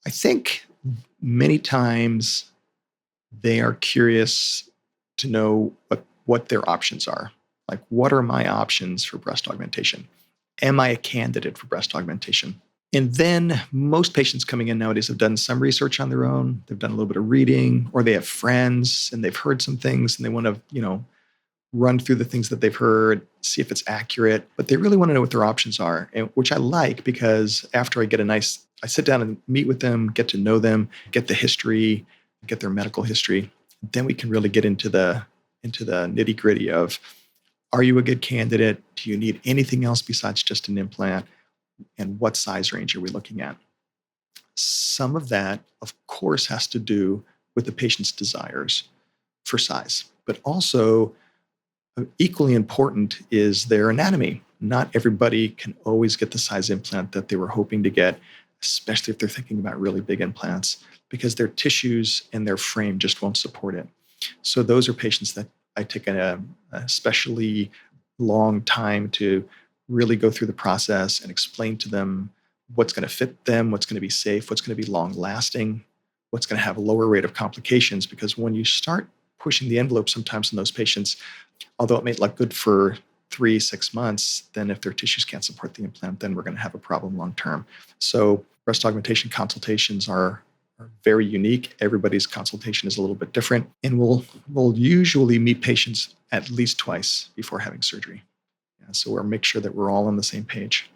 I think many times they are curious to know what their options are. Like, what are my options for breast augmentation? Am I a candidate for breast augmentation? And then most patients coming in nowadays have done some research on their own. They've done a little bit of reading, or they have friends and they've heard some things and they want to, run through the things that they've heard, see if it's accurate. But they really want to know what their options are, and which I like because after I sit down and meet with them, get to know them, get the history, get their medical history. Then we can really get into the nitty gritty of, are you a good candidate? Do you need anything else besides just an implant? And what size range are we looking at? Some of that, of course, has to do with the patient's desires for size, but also equally important is their anatomy. Not everybody can always get the size implant that they were hoping to get, especially if they're thinking about really big implants, because their tissues and their frame just won't support it. So those are patients that I take a especially long time to really go through the process and explain to them what's going to fit them, what's going to be safe, what's going to be long lasting, what's going to have a lower rate of complications. Because when you start pushing the envelope sometimes in those patients, although it may look good for 3-6 months, then if their tissues can't support the implant, then we're going to have a problem long term. So breast augmentation consultations are very unique. Everybody's consultation is a little bit different. And we'll usually meet patients at least twice before having surgery. Yeah, so we'll make sure that we're all on the same page.